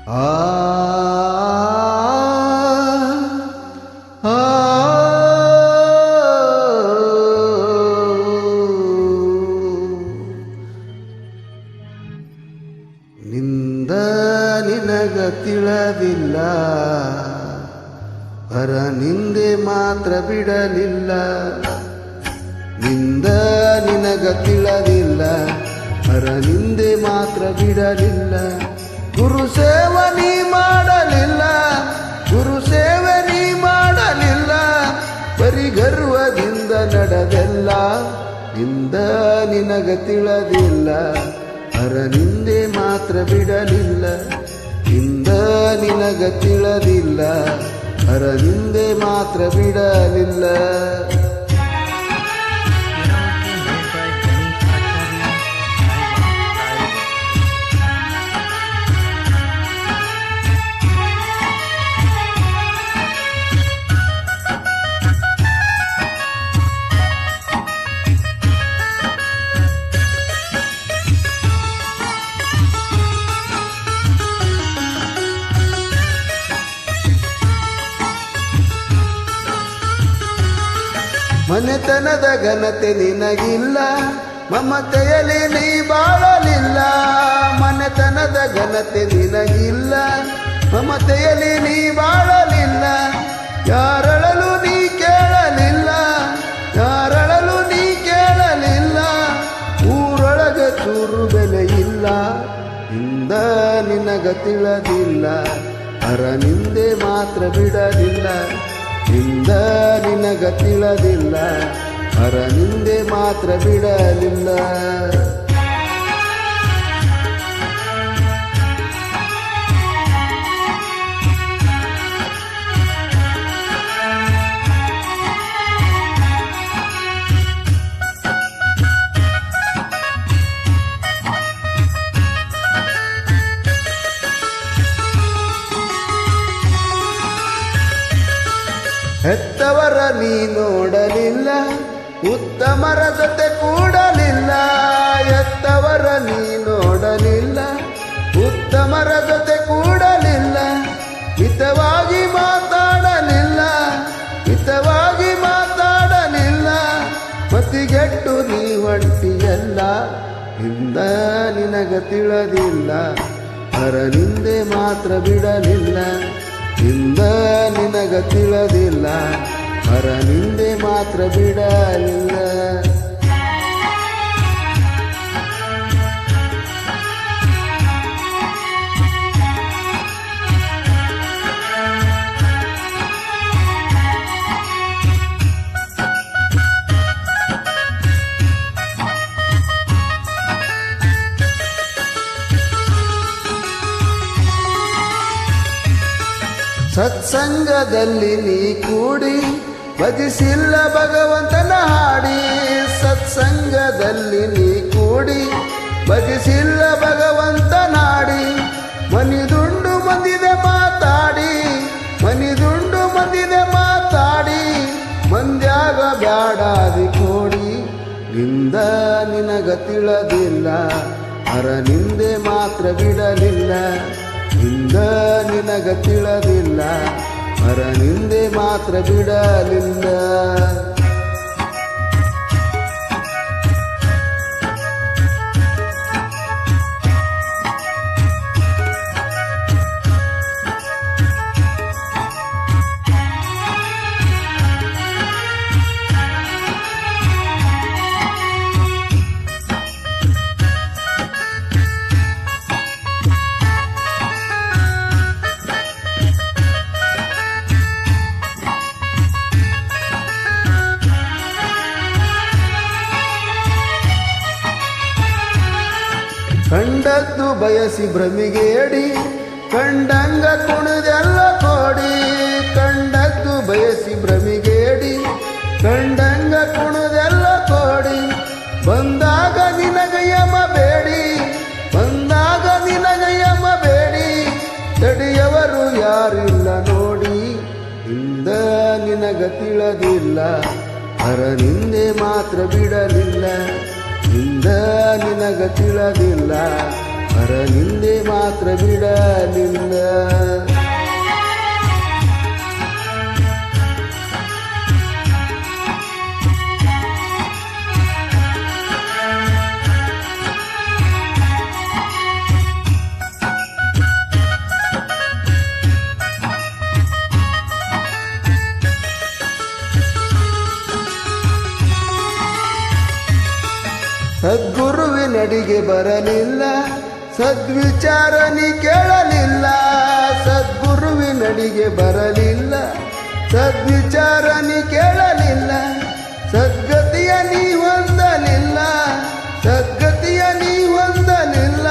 ಆ ಆ ನಿಂದ ನಿನಗ ತಿಳಿದಿಲ್ಲ, ಪರ ನಿಂದೆ ಮಾತ್ರ ಬಿಡಲಿಲ್ಲ. ನಿಂದ ನಿನಗ ತಿಳಿದಿಲ್ಲ, ಪರ ನಿಂದೆ ಮಾತ್ರ ಬಿಡಲಿಲ್ಲ. ಗುರು ಸೇವೆ ನೀ ಮಾಡಲಿಲ್ಲ, ಗುರು ಸೇವೆ ನೀ ಮಾಡಲಿಲ್ಲ. ಬರಿ ಗರ್ವದಿಂದ ನಡೆದೆಲ್ಲ, ನಿಂದ ನಿನಗ ತಿಳಿದಿಲ್ಲ, ಪರ ನಿಂದೆ ಮಾತ್ರ ಬಿಡಲಿಲ್ಲ. ನಿಂದ ನಿನಗ ತಿಳಿದಿಲ್ಲ, ಪರ ನಿಂದೆ ಮಾತ್ರ ಬಿಡಲಿಲ್ಲ. ಮನೆತನದ ಘನತೆ ನಿನಗಿಲ್ಲ, ಮಮತೆಯಲ್ಲಿ ನೀ ಬಾಳಲಿಲ್ಲ. ಮನೆತನದ ಘನತೆ ನಿನಗಿಲ್ಲ, ಮಮತೆಯಲ್ಲಿ ನೀ ಬಾಳಲಿಲ್ಲ. ಯಾರಳಲು ನೀ ಕೇಳಲಿಲ್ಲ, ಯಾರಳಲು ನೀ ಕೇಳಲಿಲ್ಲ. ಊರೊಳಗ ಚೂರು ಬೆಲೆ ಇಲ್ಲ, ನಿಂದ ನಿನಗ ತಿಳಿದಿಲ್ಲ, ಪರ ನಿಂದೆ ಮಾತ್ರ ಬಿಡಲಿಲ್ಲ. ನಿಂದ ನಿನಗ ತಿಳಿದಿಲ್ಲ, ಪರ ನಿಂದೆ ಮಾತ್ರ ಬಿಡಲಿಲ್ಲ. ಹೆತ್ತವರ ನೀ ನೋಡಲಿಲ್ಲ, ಉತ್ತಮರ ಜೊತೆ ಕೂಡಲಿಲ್ಲ. ಹೆತ್ತವರ ನೀ ನೋಡಲಿಲ್ಲ, ಉತ್ತಮರ ಜೊತೆ ಕೂಡಲಿಲ್ಲ. ಹಿತವಾಗಿ ಮಾತಾಡಲಿಲ್ಲ, ಹಿತವಾಗಿ ಮಾತಾಡಲಿಲ್ಲ. ಮತಿಗೆಟ್ಟು ನೀ ಒಂಟಿಯಲ್ಲ, ನಿಂದ ನಿನಗ ತಿಳಿದಿಲ್ಲ, ಪರ ನಿಂದೆ ಮಾತ್ರ ಬಿಡಲಿಲ್ಲ. ನಿಂದ ನಿನಗ ತಿಳಿದಿಲ್ಲ, ಪರ ನಿಂದೆ ಮಾತ್ರ ಬಿಡಲಿಲ್ಲ. ಸತ್ಸಂಗದಲ್ಲಿ ನೀ ಕೂಡಿ ಭಜಿಸಿಲ್ಲ ಭಗವಂತನ ಹಾಡಿ. ಸತ್ಸಂಗದಲ್ಲಿ ನೀ ಕೂಡಿ ಭಜಿಸಿಲ್ಲ ಭಗವಂತನ ಹಾಡಿ. ಮನಿದುಂಡು ಮಂದಿದೆ ಮಾತಾಡಿ, ಮನಿದುಂಡು ಮಂದಿದೆ ಮಾತಾಡಿ. ಮಂದ್ಯಾಗ ಬ್ಯಾಡಾದಿ ಕೋಡಿ, ನಿಂದ ನಿನಗ ತಿಳಿದಿಲ್ಲ, ಪರ ನಿಂದೆ ಮಾತ್ರ ಬಿಡಲಿಲ್ಲ. ನಿಂದ ನಿನಗ ತಿಳಿದಿಲ್ಲ, ಪರ ನಿಂದೆ ಮಾತ್ರ ಬಿಡಲಿಲ್ಲ. ಕಂಡದ್ದು ಬಯಸಿ ಭ್ರಮಿಗೇಡಿ, ಕಂಡಂಗ ಕುಣಿದೆಲ್ಲ ಕೋಡಿ. ಕಂಡದ್ದು ಬಯಸಿ ಭ್ರಮಿಗೇಡಿ, ಕಂಡಂಗ ಕುಣಿದೆಲ್ಲ ಕೋಡಿ. ಬಂದಾಗ ನಿನಗ ಯಮ ಬೇಡಿ, ಬಂದಾಗ ನಿನಗ ಯಮ ಬೇಡಿ. ತಡೆಯವರು ಯಾರಿಲ್ಲ ನೋಡಿ, ನಿಂದ ನಿನಗ ತಿಳಿದಿಲ್ಲ, ಪರ ನಿಂದೆ ಮಾತ್ರ ಬಿಡಲಿಲ್ಲ. ನಿಂದ ನಿನಗ ತಿಳಿದಿಲ್ಲ, ಹರನಿಂದೆ ಮಾತ್ರ ಬಿಡಲಿಲ್ಲ. ಸದ್ಗುರುವಿನಡಿಗೆ ಬರಲಿಲ್ಲ, ಸದ್ವಿಚಾರ ನೀ ಕೇಳಲಿಲ್ಲ. ಸದ್ಗುರುವಿನಡಿಗೆ ಬರಲಿಲ್ಲ, ಸದ್ವಿಚಾರ ನೀ ಕೇಳಲಿಲ್ಲ. ಸದ್ಗತಿಯ ನೀ ಹೊಂದಲಿಲ್ಲ, ಸದ್ಗತಿಯ ನೀ ಹೊಂದಲಿಲ್ಲ.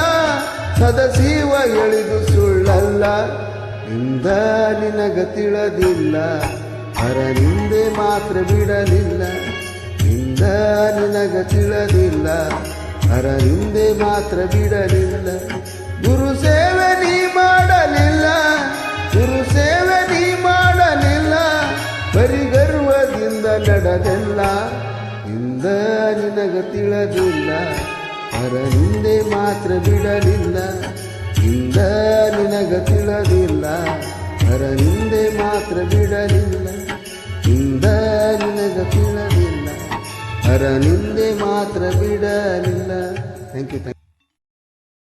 ಸದಶಿವ ಎಳಿದು ಸುಳ್ಳಲ್ಲ, ಇಂದ ನಿನಗ ತಿಳಿದಿಲ್ಲ. ಹರನಿಂದೆ ಮಾತ್ರ ಬಿಡಲಿಲ್ಲ, ಇಂದ ನಿನಗ ತಿಳಿದಿಲ್ಲ. ಹರನಿಂದೆ ಮಾತ್ರ ಬಿಡಲಿಲ್ಲ. ಗುರು ಸೇವೆ ನೀ ಮಾಡಲಿಲ್ಲ, ಗುರು ಸೇವೆ ನೀ ಮಾಡಲಿಲ್ಲ. ಬರಿ ಗರ್ವದಿಂದ ನಡೆದಿಲ್ಲ, ಇಂದ ನಿನಗ ತಿಳಿದಿಲ್ಲ. ಹರನಿಂದೆ ಮಾತ್ರ ಬಿಡಲಿಲ್ಲ, ಇಂದ ನಿನಗ ತಿಳಿದಿಲ್ಲ. ಹರನಿಂದೆ ಮಾತ್ರ ಬಿಡಲಿಲ್ಲ, ಇಂದ ನಿನಗ ತಿಳಿದಿಲ್ಲ. ಹರನಿಂದೆ ಮಾತ್ರ ಬಿಡಲಿಲ್ಲ. Thank you.